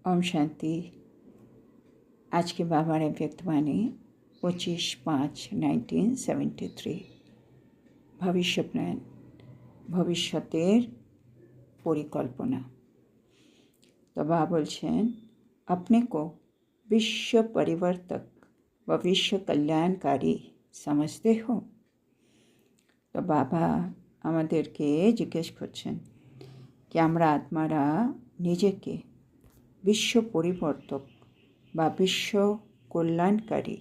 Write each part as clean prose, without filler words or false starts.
ओम शांति। आज के बाबार व्यक्तवाणी 25/5/1973। भविष्य प्लान, भविष्यतेर परिकल्पना। तो बाबा बोलছেন अपने को विश्व परिवर्तक व विश्व कल्याणकारी समझते हो। तो बाबा আমাদেরকে জিজ্ঞেস করছেন कि আমরা আত্মারা নিজেকে বিশ্ব পরিবর্তক বা বিশ্ব কল্যাণকারী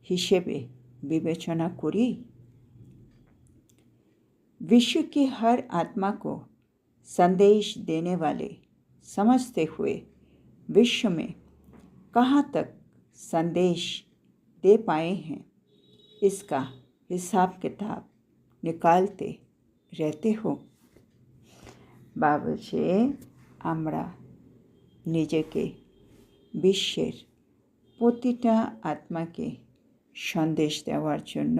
হিসেবে विवेचना करी। विश्व की हर आत्मा को संदेश देने वाले समझते हुए विश्व में कहाँ तक संदेश दे पाए हैं, इसका हिसाब किताब निकालते रहते हो। बाबा से আমরা নিজেকে বিশ্বের প্রতিটা আত্মাকে সন্দেশ দেওয়ার জন্য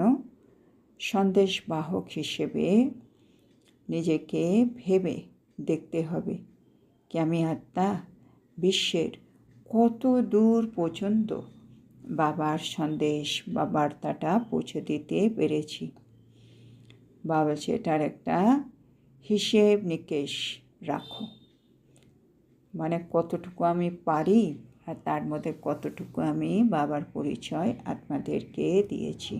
সন্দেশবাহক হিসেবে নিজেকে ভেবে দেখতে হবে কি আমি আত্মা বিশ্বের কত দূর পর্যন্ত বাবার সন্দেশ বা বার্তাটা পৌঁছে দিতে পেরেছি। বাবা সেটার একটা হিসেব নিকেশ রাখো, মানে কতটুকু আমি পারি আর তার মধ্যে কতটুকু আমি বাবার পরিচয় আত্মাদেরকে দিয়েছি।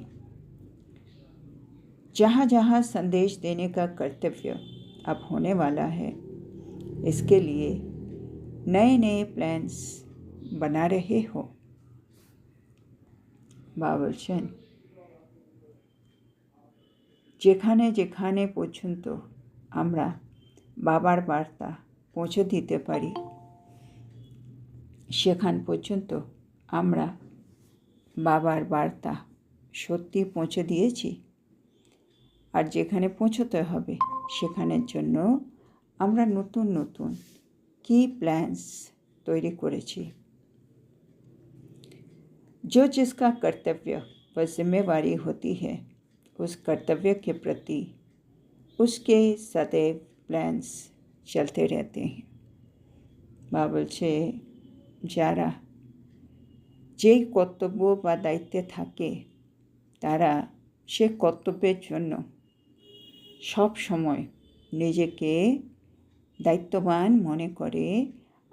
जहाँ जहाँ संदेश देने का कर्तव्य अब होने वाला है, इसके लिए नए नए प्लान्स बना रहे हो। बाबा বলছেন যেখানে যেখানে পর্যন্ত আমরা বাবার বার্তা পৌঁছে দিতে পারি সেখান পর্যন্ত আমরা বাবার বার্তা সত্যি পৌঁছে দিয়েছি। আর যেখানে পৌঁছতে হবে সেখানের জন্য আমরা নতুন নতুন কি প্ল্যান্স তৈরি করেছি। जो जिसका कर्तव्य व जिम्मेवारी होती है, उस कर्तव्य के प्रति उसके सदैव प्लान्स चलते रहते हैं। বাবা বলছে যারা যেই কর্তব্য বা দায়িত্বে থাকে তারা সে কর্তব্যের জন্য সব সময় নিজেকে দায়িত্ববান মনে করে,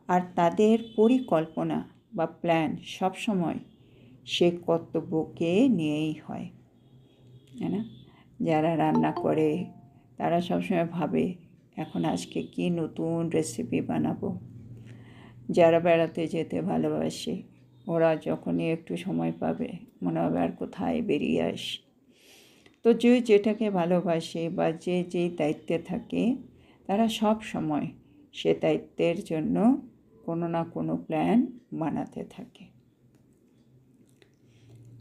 আর তাদের পরিকল্পনা বা প্ল্যান সব সময় সে কর্তব্যকে নিয়েই হয়, তাই না? যারা রান্না করে তারা সবসময় ভাবে এখন আজকে কি নতুন রেসিপি বানাবো। যারা বেড়াতে যেতে ভালোবাসে ওরা যখনই একটু সময় পাবে মনে হবে আর কোথায় বেরিয়ে আসি। তো যে যেটাকে ভালোবাসে বা যে যেই দায়িত্বে থাকে তারা সব সময় সে দায়িত্বের জন্য কোনো না কোনো প্ল্যান বানাতে থাকে।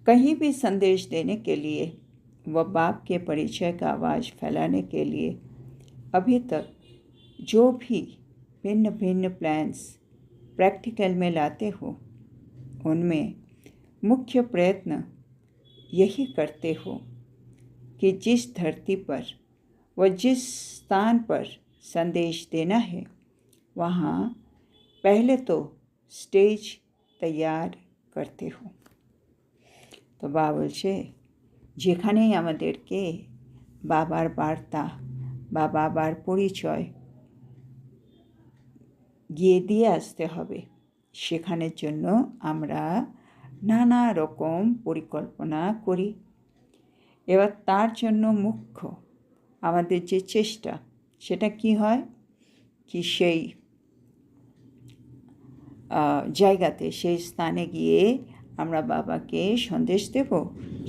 कहीं भी संदेश देने के लिए व बाप के परिचय का आवाज़ फैलाने के लिए अभी तक जो भी भिन्न भिन्न प्लान्स प्रैक्टिकल में लाते हो, उनमें मुख्य प्रयत्न यही करते हो कि जिस धरती पर व जिस स्थान पर संदेश देना है वहाँ पहले तो स्टेज तैयार करते हो। তো বাবা বলছে যেখানেই আমাদেরকে বাবার বার্তা বা বাবার পরিচয় গিয়ে দিয়ে আসতে হবে সেখানের জন্য আমরা নানা রকম পরিকল্পনা করি। এবার তার জন্য মুখ্য আমাদের যে চেষ্টা সেটা কি হয় কি সেই জায়গাতে সেই স্থানে গিয়ে আমরা বাবাকে সন্দেশ দেব।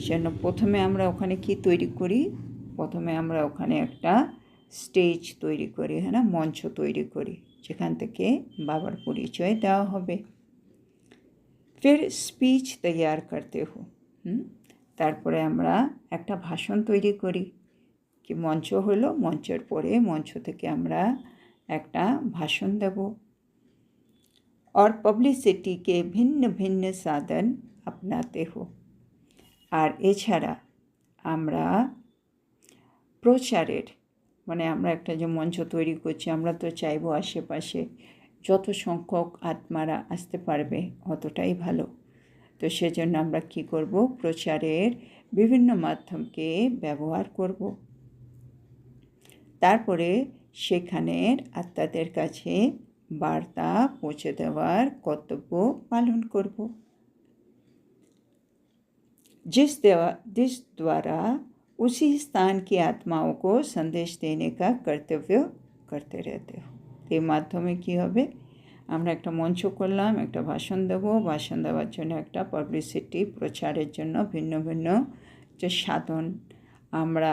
সেজন্য প্রথমে আমরা ওখানে কি তৈরি করি, প্রথমে আমরা ওখানে একটা স্টেজ তৈরি করি, হ্যাঁ না, মঞ্চ তৈরি করি যেখান থেকে বাবার পরিচয় দেওয়া হবে। ফির স্পিচ তৈয়ার করতে হো, তারপরে আমরা একটা ভাষণ তৈরি করি কি মঞ্চ হলো, মঞ্চের পরে মঞ্চ থেকে আমরা একটা ভাষণ দেব। और पब्लिसिटी के भिन्न भिन्न साधन अपनाते हो। আর এছাড়া আমরা প্রচারের মানে আমরা একটা যে মঞ্চ তৈরি করছি আমরা তো চাইবো আশেপাশে যত সংখ্যক আত্মারা আসতে পারবে অতটাই ভালো। তো সেজন্য আমরা কী করব? প্রচারের বিভিন্ন মাধ্যমকে ব্যবহার করব। তারপরে সেখানের আত্মাদের কাছে বার্তা পৌঁছে দেওয়ার কর্তব্য পালন করব, जिस द्वारा उसी स्थान की आत्माओं को संदेश देने का कर्तव्य करते रहते हो। এই মাধ্যমে কী হবে? আমরা একটা মঞ্চ করলাম, একটা ভাষণ দেব, ভাষণ দেওয়ার জন্য একটা পাবলিসিটি, প্রচারের জন্য ভিন্ন ভিন্ন যে সাধন আমরা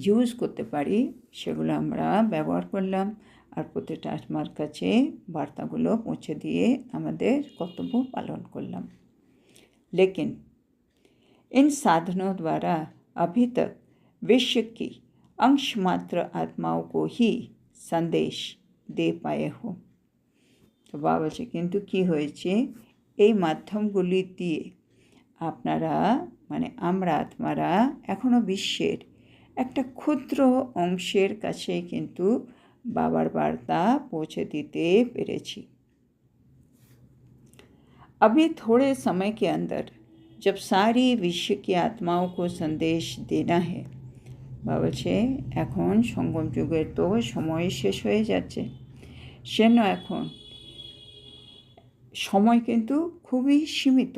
ইউজ করতে পারি সেগুলো আমরা ব্যবহার করলাম, আর প্রতিটা আত্মার কাছে বার্তাগুলো পৌঁছে দিয়ে আমাদের কর্তব্য পালন করলাম। लेकिन इन साधनों द्वारा अभी तक विश्व की अंशमात्र आत्माओं को ही संदेश दे पाए हो। তো বাবা বলছে কিন্তু কী হয়েছে, এই মাধ্যমগুলি দিয়ে আপনারা মানে আমরা আত্মারা এখনও বিশ্বের একটা ক্ষুদ্র অংশের কাছে কিন্তু বাবার বার্তা পৌঁছে দিতে পেরেছি। अभी थोड़े समय के अंदर जब सारी विश्व की आत्माओं को संदेश देना है, বাবা বলছে এখন সঙ্গম যুগের তো সময় শেষ হয়ে যাচ্ছে, সেজন্য এখন সময় কিন্তু খুবই সীমিত,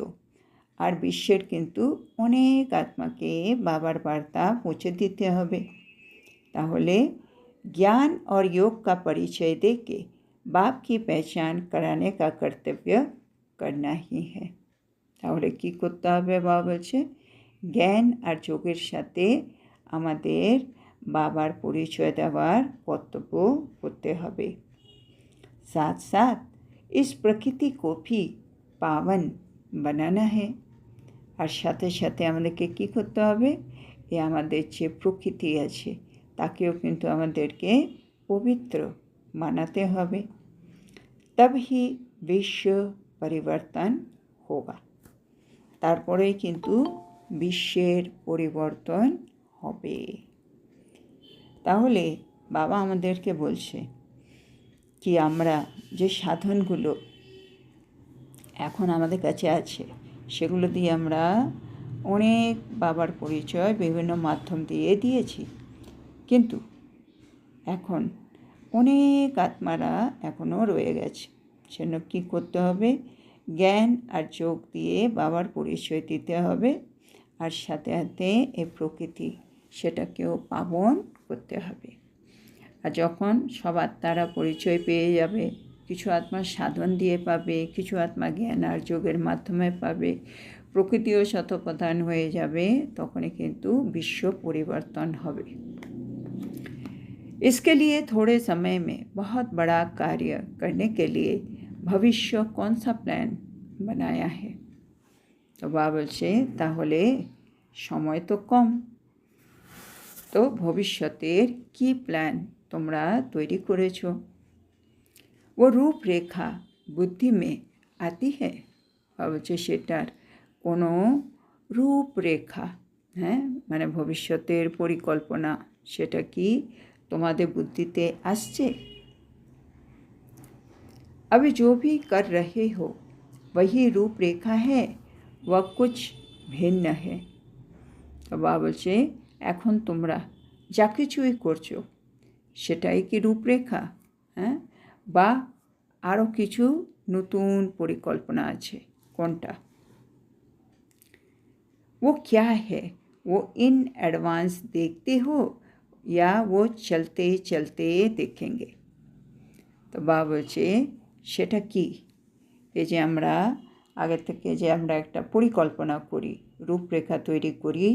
আর বিশ্বের কিন্তু অনেক আত্মাকে বাবার বার্তা পৌঁছে দিতে হবে। তাহলে ज्ञान और योग का परिचय देके बाप की पहचान कराने का कर्तव्य करना ही है। তাহলে কী করতে হবে? বাবা বলছে জ্ঞান আর যোগের সাথে আমাদের বাবার পরিচয় দেওয়ার কর্তব্য করতে হবে। साथ साथ इस प्रकृति को भी पावन बनाना है। আর সাথে সাথে আমাদেরকে কী করতে হবে? এ আমাদের যে প্রকৃতি আছে তাকেও কিন্তু আমাদেরকে পবিত্র বানাতে হবে। तब ही विश्व परिवर्तन होगा। তারপরেই কিন্তু বিশ্বের পরিবর্তন হবে। তাহলে বাবা আমাদেরকে বলছে কি আমরা যে সাধনগুলো এখন আমাদের কাছে আছে সেগুলো দিয়ে আমরা অনেক বাবার পরিচয় বিভিন্ন মাধ্যম দিয়ে দিয়েছি, কিন্তু এখন অনেক আত্মারা এখনও রয়ে গেছে। সেজন্য কী করতে হবে? জ্ঞান আর যোগ দিয়ে বাবার পরিচয় দিতে হবে, আর সাথে সাথে এই প্রকৃতি সেটাকেও পাবন করতে হবে। আর যখন সব আত্মারা পরিচয় পেয়ে যাবে, কিছু আত্মা সাধন দিয়ে পাবে, কিছু আত্মা জ্ঞান আর যোগের মাধ্যমে পাবে, প্রকৃতিও শতপ্রধান হয়ে যাবে, তখনই কিন্তু বিশ্ব পরিবর্তন হবে। इसके लिए थोड़े समय में बहुत बड़ा कार्य करने के लिए भविष्य कौन सा प्लान बनाया है? तो बाबा বলছে তাহলে সময় তো কম, তো ভবিষ্যতের কি প্ল্যান তোমরা তৈরি করেছো? वो रूपरेखा बुद्धि में आती है। বাবা বলছে সেটার কোনো রূপরেখা, হ্যাঁ মানে ভবিষ্যতের পরিকল্পনা, সেটা কি তোমাদের বুদ্ধিতে আসছে? अभी जो भी कर रहे हो वही रूपरेखा है, वह कुछ भिन्न है। তো বাবা বলছে এখন তোমরা যা কিছুই করছো সেটাই কি রূপরেখা, হ্যাঁ, বা আরও কিছু নতুন পরিকল্পনা আছে? কোনটা? वो क्या है? वो इन एडवांस देखते हो या वो चलते चलते देखेंगे? তো বাবা বলছে সেটা কি? এই যে আমরা আগে থেকে যে আমরা একটা পরিকল্পনা করি, রূপরেখা তৈরি করি,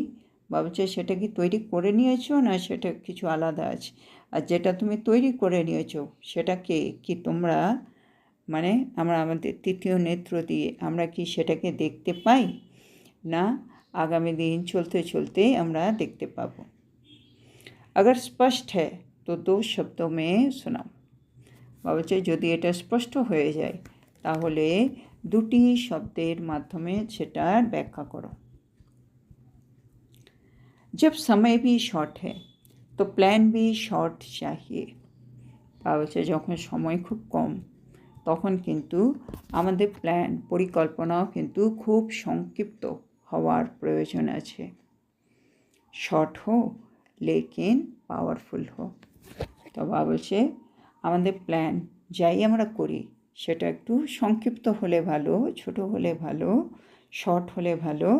বাবা বলছে সেটা কি তৈরি করে নিয়েছো না সেটা কিছু আলাদা আছে? আর যেটা তুমি তৈরি করে নিয়েছো সেটাকে কি তোমরা মানে আমরা আমাদের তৃতীয় নেত্র দিয়ে আমরা কি সেটাকে দেখতে পাই, না আগামী দিন চলতে চলতে আমরা দেখতে পাবো? अगर स्पष्ट है तो दो शब्दों में सुनाओ। বাবা বলছে যদি এটা স্পষ্ট হয়ে যায় তাহলে দুটি শব্দের মাধ্যমে সেটার ব্যাখ্যা করো। जब समय भी शॉर्ट है तो प्लान भी शॉर्ट चाहिए। তা বলছে যখন সময় খুব কম তখন কিন্তু আমাদের প্ল্যান পরিকল্পনাও কিন্তু খুব সংক্ষিপ্ত হওয়ার প্রয়োজন আছে। শর্ট हो लेकिन পাওয়ারফুল हो। তো বাবা বলছে আমাদের প্ল্যান যাই আমরা করি সেটা একটু সংক্ষিপ্ত হলে ভালো, ছোট হলে ভালো, শর্ট হলে ভালো,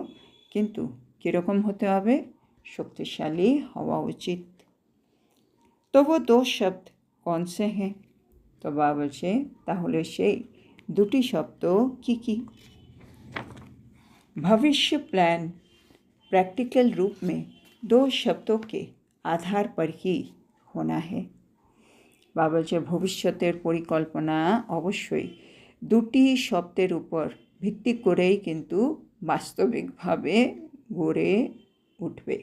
কিন্তু কীরকম হতে হবে? শক্তিশালী হওয়া উচিত। তো वो दो शब्द कौन से हैं? তো বাবা বলছে তাহলে সেই দুটি শব্দ কি কি? भविष्य प्लान प्रैक्टिकल रूप में 2 शब्दों के आधार पर ही होना है। বাবা বলছে ভবিষ্যতের পরিকল্পনা অবশ্যই দুটি শব্দের উপর ভিত্তি করেই কিন্তু বাস্তবিকভাবে গড়ে উঠবে।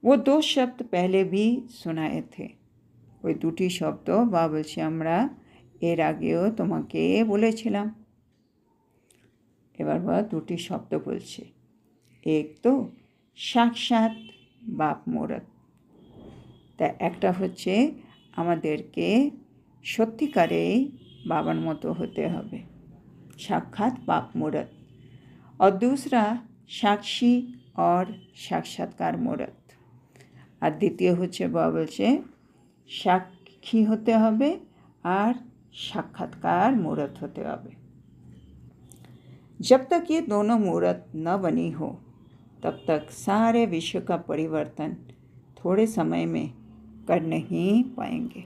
वो 2 शब्द पहले भी सुनाए थे। ওই দুটি শব্দ বাবা বলছে আমরা এর আগেও তোমাকে বলেছিলাম। এবার বাবা দুটি শব্দ বলছে। এক তো সাক্ষাৎ বাপ মুহূর্ত। তা একটা হচ্ছে আমাদেরকে সত্যিকারেই বাবার মতো হতে হবে, সাক্ষাৎ বাপ মুহূর্ত। और दूसरा साक्षी और साक्षात्कार मुहूर्त। আর দ্বিতীয় হচ্ছে বাবা বলছে সাক্ষী হতে হবে আর সাক্ষাৎকার মুহূর্ত হতে হবে। जब तक ये दोनों मुहूर्त न बनी हो तब तक सारे विश्व का परिवर्तन थोड़े समय में कर नहीं पाएंगे।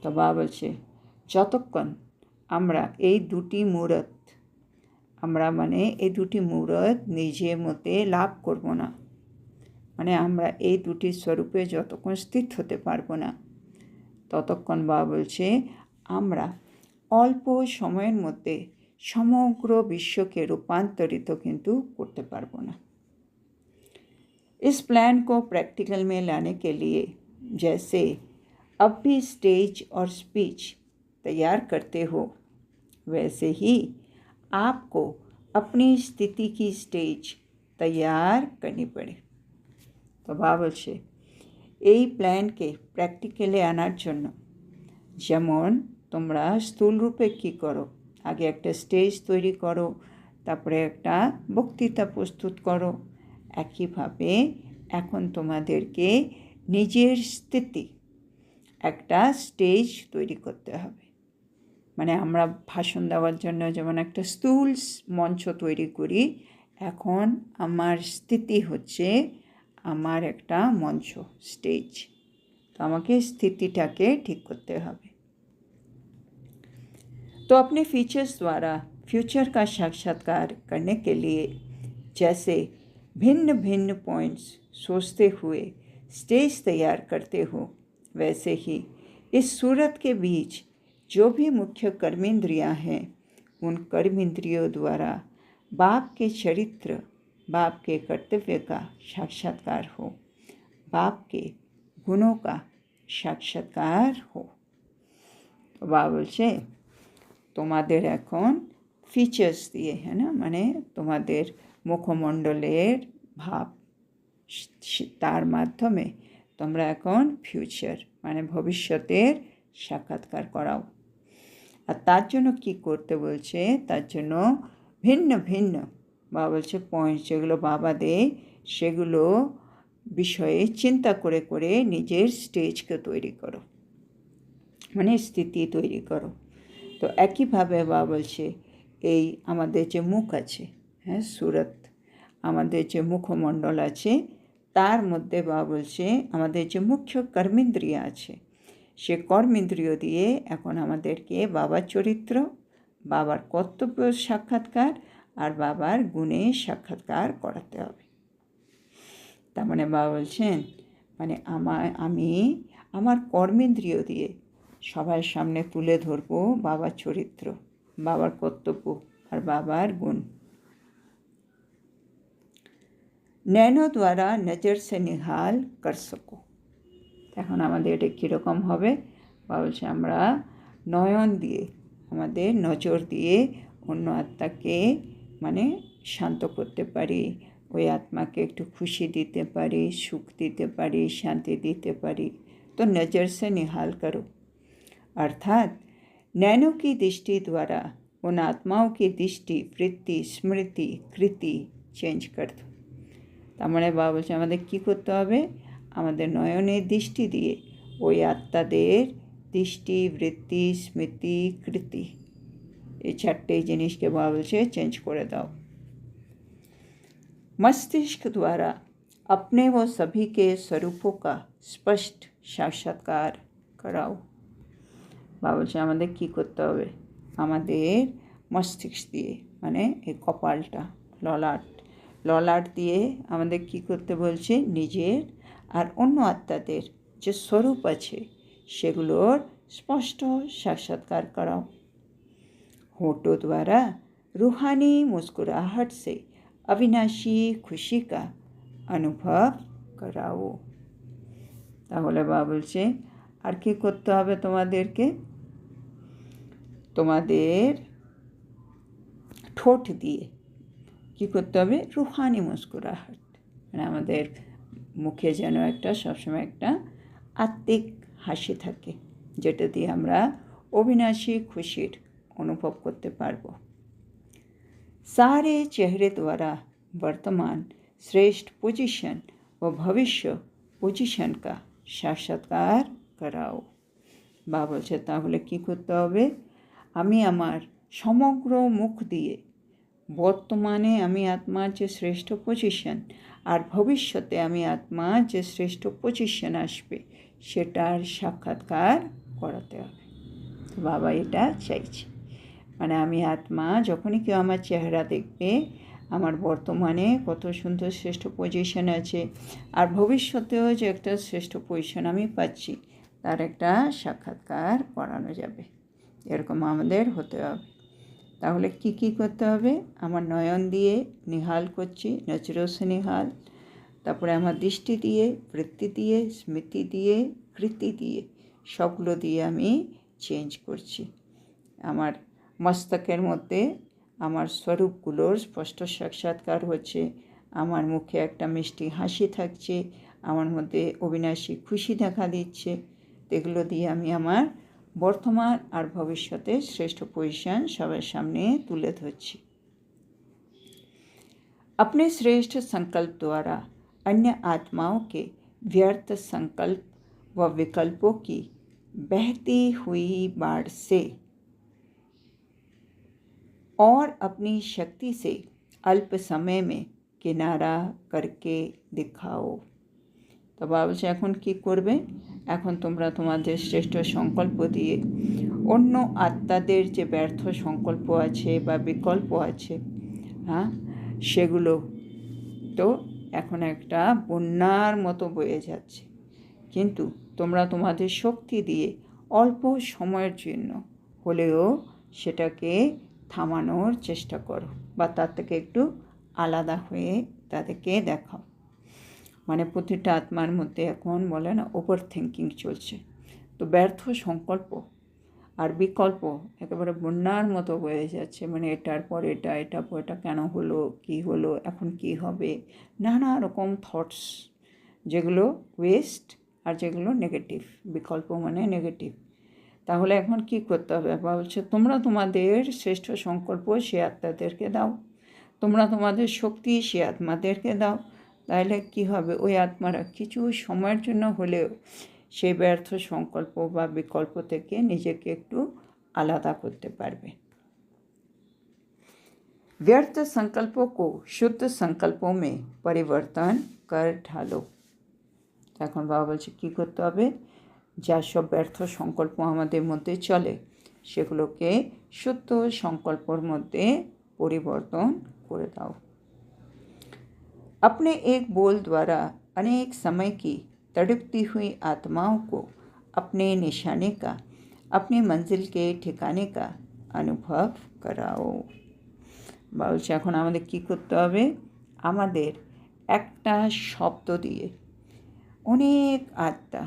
तो বাবা বলছে যতক্ষণ আমরা এই দুটি মুহূর্ত আমরা মানে এই দুটি মুহূর্ত নিজের মতে লাভ করব না, মানে আমরা এই দুটি স্বরূপে যতক্ষণ স্থিত হতে পারবো না ততক্ষণ বাবা বলছে আমরা অল্প সময়ের মধ্যে সমগ্র বিশ্বকে রূপান্তরিত কিন্তু করতে পারবো না। इस प्लान को प्रैक्टिकल में लाने के लिए जैसे अब भी स्टेज और स्पीच तैयार करते हो वैसे ही आपको अपनी स्थिति की स्टेज तैयार करनी पड़े। तो বাবা বলছে এই প্ল্যানকে প্র্যাকটিক্যালে আনার জন্য যেমন তোমরা স্থূল রূপে কী করো, আগে একটা স্টেজ তৈরি করো, তারপরে একটা বক্তৃতা প্রস্তুত করো, একইভাবে এখন তোমাদেরকে নিজের স্থিতি একটা স্টেজ তৈরি করতে হবে। মানে আমরা ভাষণ দেওয়ার জন্য যেমন একটা স্থূল মঞ্চ তৈরি করি, এখন আমার স্থিতি হচ্ছে আমার একটা মঞ্চ, স্টেজ। তো আমাকে স্থিতিটাকে ঠিক করতে হবে। तो अपने फीचर्स द्वारा फ्यूचर का साक्षात्कार करने के लिए जैसे भिन्न भिन्न पॉइंट्स सोचते हुए स्टेज तैयार करते हो वैसे ही इस सूरत के बीच जो भी मुख्य कर्मेंद्रियां हैं उन कर्मेंद्रियों द्वारा बाप के चरित्र, बाप के कर्तव्य का साक्षात्कार हो, बाप के गुणों का साक्षात्कार हो। तो बाबा बोलছে তোমাদের এখন ফিচার্স দিয়ে, হ্যাঁ না, মানে তোমাদের মুখমণ্ডলের ভাব, তার মাধ্যমে তোমরা এখন ফিউচার মানে ভবিষ্যতের সাক্ষাৎকার করাও। আর তার জন্য কি করতে বলছে, তার জন্য ভিন্ন ভিন্ন বাবা বলছে পয়েন্ট যেগুলো বাবা দেয় সেগুলো বিষয়ে চিন্তা করে করে নিজের স্টেজকে তৈরি করো, মানে স্থিতি তৈরি করো। তো একইভাবে বাবা বলছে এই আমাদের যে মুখ আছে, হ্যাঁ সুরত, আমাদের যে মুখমণ্ডল আছে তার মধ্যে বাবা বলছে আমাদের যে মুখ্য কর্মেন্দ্রিয় আছে সে কর্মেন্দ্রিয় দিয়ে এখন আমাদেরকে বাবার চরিত্র, বাবার কর্তব্য সাক্ষাৎকার আর বাবার গুণে সাক্ষাৎকার করাতে হবে। তার মানে বাবা বলছেন মানে আমি আমার কর্মেন্দ্রিয় দিয়ে সবার সামনে তুলে ধরবো বাবার চরিত্র, বাবার কর্তব্য আর বাবার গুণ। नैनों द्वारा नज़र से निहाल कर सको। এখন আমাদের এটা কীরকম হবে, বলছে আমরা নয়ন দিয়ে, আমাদের নজর দিয়ে অন্য আত্মাকে মানে শান্ত করতে পারি, ওই আত্মাকে একটু খুশি দিতে পারি, সুখ দিতে পারি, শান্তি দিতে পারি। तो नज़र से निहाल करो, अर्थात नैनों की दृष्टि द्वारा उन आत्माओं की दृष्टि, वृत्ति, स्मृति, कृति চেঞ্জ कर दो। তার মানে বাবা বলছে আমাদের কী করতে হবে, আমাদের নয়নের দৃষ্টি দিয়ে ওই আত্মাদের দৃষ্টি, বৃত্তি, স্মৃতি, কৃতি এই চারটে জিনিসকে বাবা বলছে চেঞ্জ করে দাও। मस्तिष्क द्वारा अपने व सभी के स्वरूपों का स्पष्ट साक्षात्कार कराओ। বাবা বলছে আমাদের কী করতে হবে, আমাদের মস্তিষ্ক দিয়ে মানে এই কপালটা, ললাট দিয়ে আমাদের কী করতে বলছে, নিজের আর অন্য আত্মাদের যে স্বরূপ আছে সেগুলোর স্পষ্ট साक्षात्कार कराओ। होठों द्वारा रूहानी मुस्कुराहट से अविनाशी खुशी का अनुभव कराओ। তাহলে বাবা বলছে আর কি করতে হবে তোমাদেরকে, তোমাদের ঠোঁট দিয়ে কী করতে হবে, রুহানি মুস্কুরাহাট মানে আমাদের মুখে যেন একটা সবসময় একটা আত্মিক হাসি থাকে, যেটা দিয়ে আমরা অবিনাশী খুশির অনুভব করতে পারবো। सारे चेहरे द्वारा वर्तमान श्रेष्ठ पोजीशन व भविष्य पोजीशन का साक्षात्कार कराओ। বাবা বলছে তাহলে কী করতে হবে, আমি আমার সমগ্র মুখ দিয়ে বর্তমানে আমি আত্মার যে শ্রেষ্ঠ পজিশন আর ভবিষ্যতে আমি আত্মার যে শ্রেষ্ঠ পজিশন আসবে সেটার সাক্ষাৎকার করাতে হবে। তো বাবা এটা চাইছে, মানে আমি আত্মা যখনই কেউ আমার চেহারা দেখবে আমার বর্তমানে কত সুন্দর শ্রেষ্ঠ পজিশন আছে আর ভবিষ্যতেও যে একটা শ্রেষ্ঠ পজিশন আমি পাচ্ছি তার একটা সাক্ষাৎকার করানো যাবে, এরকম আমাদের হতে হবে। তাহলে কি কি করতে হবে, আমার নয়ন দিয়ে নিহাল করছি, নজরোं से নিহাল, তারপরে আমার দৃষ্টি দিয়ে, বৃত্তি দিয়ে, স্মৃতি দিয়ে, কৃতি দিয়ে সবগুলো দিয়ে আমি চেঞ্জ করছি। আমার মস্তকের মধ্যে আমার স্বরূপগুলোর স্পষ্ট সাক্ষাৎকার হচ্ছে, আমার মুখে একটা মিষ্টি হাসি থাকছে, আমার মধ্যে অবিনাশী খুশি দেখা দিচ্ছে, এগুলো দিয়ে আমি আমার বর্তমান আর ভবিষ্যতে শ্রেষ্ঠ পজিশন সবার সামনে তুলে ধরছি। अपने श्रेष्ठ संकल्प द्वारा अन्य आत्माओं के व्यर्थ संकल्प व विकल्पों की बहती हुई बाढ़ से और अपनी शक्ति से अल्प समय में किनारा करके दिखाओ। তো বাবা বলছে এখন কী করবে, এখন তোমরা তোমাদের শ্রেষ্ঠ সংকল্প দিয়ে অন্য আত্মাদের যে ব্যর্থ সংকল্প আছে বা বিকল্প আছে, হ্যাঁ সেগুলো তো এখন একটা বন্যার মতো বয়ে যাচ্ছে, কিন্তু তোমরা তোমাদের শক্তি দিয়ে অল্প সময়ের জন্য হলেও সেটাকে থামানোর চেষ্টা করো বা তার থেকে একটু আলাদা হয়ে তাদেরকে দেখাও। মানে প্রতিটা আত্মার মধ্যে এখন বলে না ওভার থিঙ্কিং চলছে, তো ব্যর্থ সংকল্প আর বিকল্প একেবারে বন্যার মতো বয়ে যাচ্ছে, মানে এটার পর এটা, এটার পর এটা, কেন হলো, কী হলো, এখন কী হবে, নানা রকম থটস যেগুলো ওয়েস্ট আর যেগুলো নেগেটিভ, বিকল্প মানে নেগেটিভ। তাহলে এখন কি করতে হবে, বাবা বলছে তোমরা তোমাদের শ্রেষ্ঠ সংকল্প সে আত্মাদেরকে দাও, তোমরা তোমাদের শক্তি সে আত্মাদেরকে দাও, তাহলে কি হবে, ওই আত্মারা কিছু সময়ের জন্য হলেও সেই ব্যর্থ সংকল্প বা বিকল্প থেকে নিজেকে একটু আলাদা করতে পারবে। व्यर्थ संकल्पों को शुद्ध संकल्पों में परिवर्तन कर ढालो। এখন বাবা বলছে কী করতে হবে, যা সব ব্যর্থ সংকল্প আমাদের মধ্যে চলে সেগুলোকে শুদ্ধ সংকল্পর মধ্যে পরিবর্তন করে দাও। अपने एक बोल द्वारा अनेक समय की तड़पती हुई आत्माओं को अपने निशाने का, अपनी मंजिल के ठिकाने का अनुभव कराओ। বলছে এখন আমাদের কী করতে হবে, আমাদের একটা শব্দ দিয়ে অনেক আত্মা,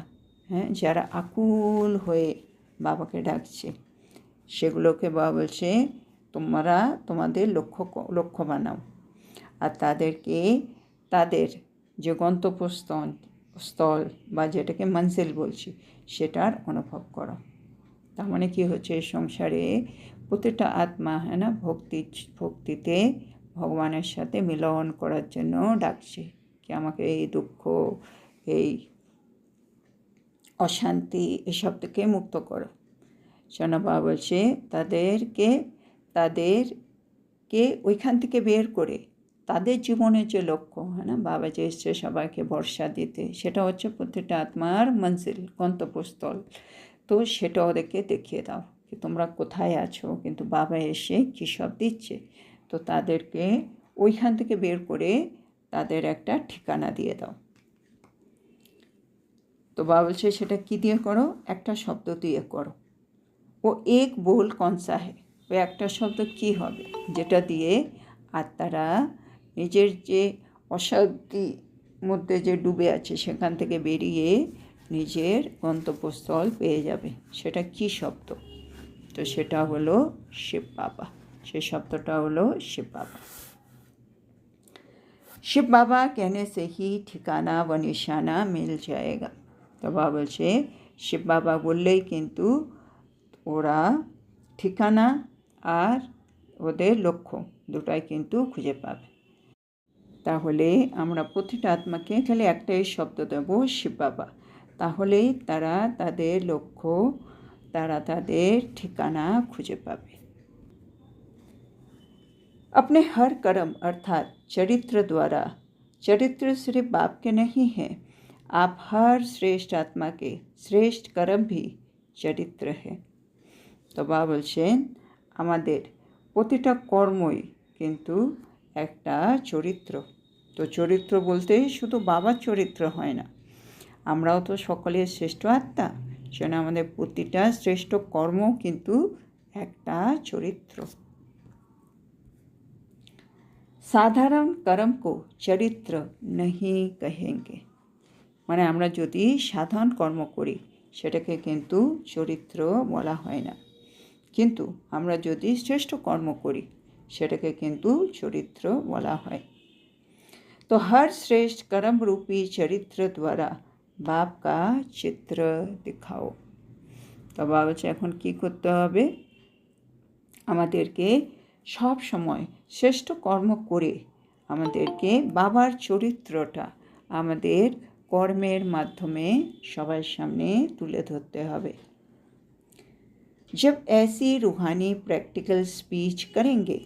হ্যাঁ যারা আকুল হয়ে বাবাকে ডাকছে সেগুলোকে বাবা বলছে তোমরা তোমাদের লক্ষ্য বানাও আর তাদেরকে তাদের যে গন্তব্যস্থল স্থল বা যেটাকে মঞ্জিল বলছি সেটার অনুভব করো। তার মানে কী হচ্ছে, সংসারে প্রতিটা আত্মা না ভক্তিতে ভগবানের সাথে মিলন করার জন্য ডাকছে কি আমাকে এই দুঃখ, এই অশান্তি এসব থেকে মুক্ত করো। বাবা বলছে তাদেরকে ওইখান থেকে বের করে তাদের জীবনের যে লক্ষ্য না, বাবা যে এসছে সবাইকে ভরসা দিতে, সেটা হচ্ছে প্রতিটা আত্মার মঞ্জিল, গন্তব্যস্থল। তো সেটা ওদেরকে দেখিয়ে দাও কি তোমরা কোথায় আছো, কিন্তু বাবা এসে কী সব দিচ্ছে। তো তাদেরকে ওইখান থেকে বের করে তাদের একটা ঠিকানা দিয়ে দাও। তো বাবা বলছে সেটা কী দিয়ে করো, একটা শব্দ দিয়ে করো। ও এক বোল কনসা হে, ও একটা শব্দ কী হবে যেটা দিয়ে আত্মারা নিজের যে অশান্তির মধ্যে যে ডুবে আছে সেখান থেকে বেরিয়ে নিজের গন্তব্যস্থল পেয়ে যাবে। সেটা কী শব্দ? তো সেটা হলো শিব বাবা। সে শব্দটা হলো শিব বাবা। শিব বাবা कहने से ही ठिकाना व निशाना मिल जाएगा। তো বাবা বলছে শিব বাবা বললেই কিন্তু ওরা ঠিকানা আর ওদের লক্ষ্য দুটাই কিন্তু খুঁজে পাবে। তাহলে আমরা প্রতিটা আত্মাকে খালি একটাই শব্দ দেব, শিব বাবা। তাহলেই তারা তাদের লক্ষ্য, তারা তাদের ঠিকানা খুঁজে পাবে। अपने हर कर्म अर्थात चरित्र द्वारा, चरित्र सिर्फ बाप के नहीं है, आप हर श्रेष्ठ आत्मा के श्रेष्ठ कर्म भी चरित्र है। তো বাবা বলছেন আমাদের প্রতিটা কর্মই কিন্তু একটা চরিত্র। তো চরিত্র বলতে শুধু বাবার চরিত্র হয় না, আমরাও তো সকলের শ্রেষ্ঠ আত্মা, সেজন্য আমাদের প্রতিটা শ্রেষ্ঠ কর্ম কিন্তু একটা চরিত্র। সাধারণ कर्म को চরিত্র नहीं कहेंगे, মানে আমরা যদি সাধারণ কর্ম করি সেটাকে কিন্তু চরিত্র বলা হয় না, কিন্তু আমরা যদি শ্রেষ্ঠ কর্ম করি সেটাকে কিন্তু চরিত্র বলা হয়। तो हर श्रेष्ठ कर्म रूपी चरित्र द्वारा बाप का चित्र दिखाओ। তো বাবা বলছে এখন কী করতে হবে, আমাদেরকে সব সময় শ্রেষ্ঠ কর্ম করে আমাদেরকে বাবার চরিত্রটা আমাদের কর্মের মাধ্যমে সবার সামনে তুলে ধরতে হবে। जब ऐसी रूहानी प्रैक्टिकल स्पीच करेंगे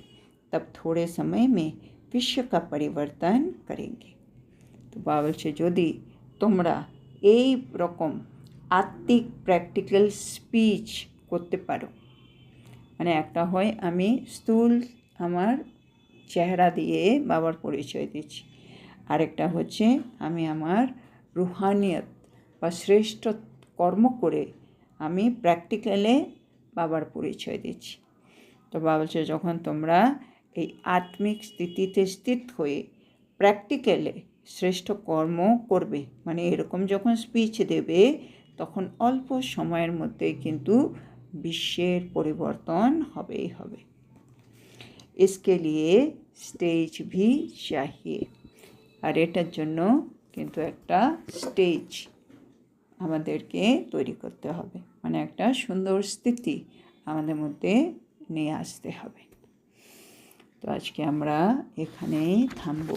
तब थोड़े समय में विश्व का परिवर्तन करेंगे। तो बाबा বলছে যদি তোমরা এই রকম আত্মিক প্র্যাকটিক্যাল স্পিচ করতে পারো, মানে একটা হয় আমি স্থূল আমার চেহারা দিয়ে বাবার পরিচয় দিচ্ছি, আরেকটা হচ্ছে আমি আমার রুহানিয়ত বা শ্রেষ্ঠ কর্ম করে আমি প্র্যাকটিক্যালে বাবার পরিচয় দিচ্ছি। তো বাবা বলছে যখন তোমরা এই আত্মিক স্থিতিতে স্থিত হয়ে প্র্যাকটিক্যালে শ্রেষ্ঠ কর্ম করবে, মানে এরকম যখন স্পিচ দেবে তখন অল্প সময়ের মধ্যেই কিন্তু বিশ্বের পরিবর্তন হবেই হবে। इसके लिए স্টেজ ভি চাহিয়ে, আর এটার জন্য কিন্তু একটা স্টেজ আমাদেরকে তৈরি করতে হবে, মানে একটা সুন্দর স্থিতি আমাদের মধ্যে নিয়ে আসতে হবে। তো আজকে আমরা এখানেই থামব।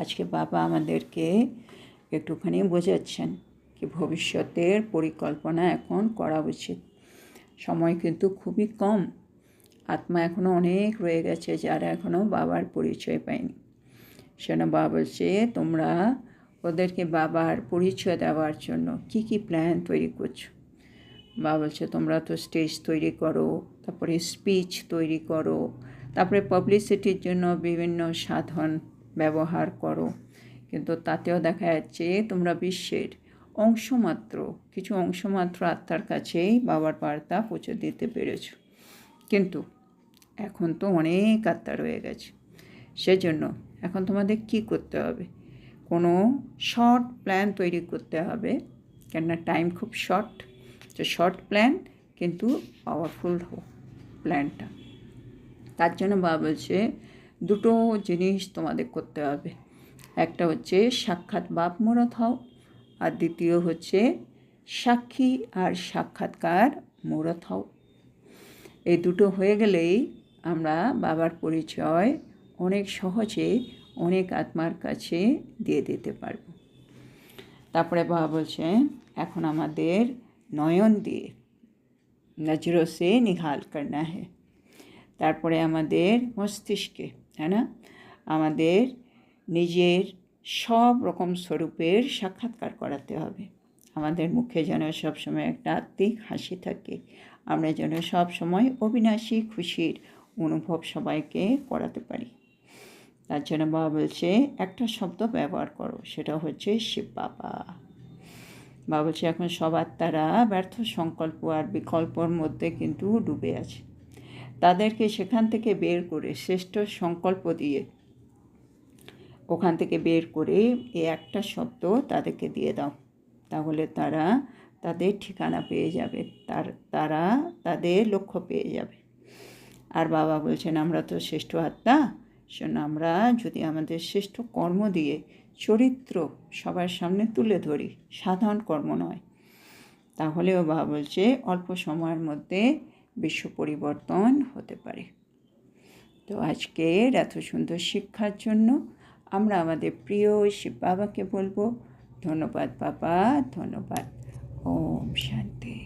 আজকে বাবা আমাদেরকে একটুখানি বোঝাচ্ছেন কি ভবিষ্যতের পরিকল্পনা এখন করা উচিত। সময় কিন্তু খুবই কম, আত্মা এখনও অনেক রয়ে গেছে যারা এখনও বাবার পরিচয় পায়নি। সেজন্য বাবা বলছে তোমরা ওদেরকে বাবার পরিচয় দেওয়ার জন্য কি কি প্ল্যান তৈরি করছো। বাবা বলছে তোমরা তো স্টেজ তৈরি করো, তারপরে স্পিচ তৈরি করো, তারপরে পাবলিসিটির জন্য বিভিন্ন সাধন ব্যবহার করো, কিন্তু তাতেও দেখা যাচ্ছে তোমরা বিশ্বের কিছু অংশমাত্র আত্মার কাছেই বাবার বার্তা পৌঁছে দিতে পেরেছো, কিন্তু এখন তো অনেক আত্মা রয়ে গেছে। সেজন্য এখন তোমাদের কি করতে হবে, কোনো শর্ট প্ল্যান তৈরি করতে হবে, কেননা টাইম খুব শর্ট। তো শর্ট প্ল্যান কিন্তু পাওয়ারফুল হোক প্ল্যানটা। তার জন্য বাবা বলছে দুটো জিনিস তোমাদের করতে হবে। একটা হচ্ছে সাক্ষাৎ বাপ মূরত হও, আর দ্বিতীয় হচ্ছে সাক্ষী আর সাক্ষাৎকার মূরত হও। এই দুটো হয়ে গেলেই আমরা বাবার পরিচয় অনেক সহজে অনেক আত্মার কাছে দিয়ে দিতে পারব। তারপরে বাবা বলছেন এখন আমাদের নয়ন দিয়ে নজরোं से निहाल करना है। তারপরে আমাদের মস্তিষ্কে, তাই না, আমাদের নিজের সব রকম স্বরূপের সাক্ষাৎকার করাতে হবে। আমাদের মুখে যেন সবসময় একটা আত্মিক হাসি থাকে, আমরা যেন সবসময় অবিনাশী খুশির অনুভব সবাইকে করাতে পারি। তার জন্য বাবা বলছে একটা শব্দ ব্যবহার করো, সেটা হচ্ছে শিব বাবা। বাবা বলছে এখন সব আত্মারা ব্যর্থ সংকল্প আর বিকল্পর মধ্যে কিন্তু ডুবে আছে। তাদেরকে সেখান থেকে বের করে শ্রেষ্ঠ সংকল্প দিয়ে ওখান থেকে বের করে এই একটা শব্দ তাদেরকে দিয়ে দাও, তাহলে তারা তাদের ঠিকানা পেয়ে যাবে, তারা তাদের লক্ষ্য পেয়ে যাবে। আর বাবা বলছেন আমরা তো শ্রেষ্ঠ আত্মা, শোন আমরা যদি আমাদের শ্রেষ্ঠ কর্ম দিয়ে চরিত্র সবার সামনে তুলে ধরি, সাধারণ কর্ম নয়, তাহলেও বাবা বলছে অল্প সময়ের মধ্যে বিশ্ব পরিবর্তন হতে পারে। তো আজকের এত সুন্দর শিক্ষার জন্য আমরা আমাদের প্রিয় শিব বাবাকে বলবো ধন্যবাদ বাবা, ধন্যবাদ। ওম শান্তি।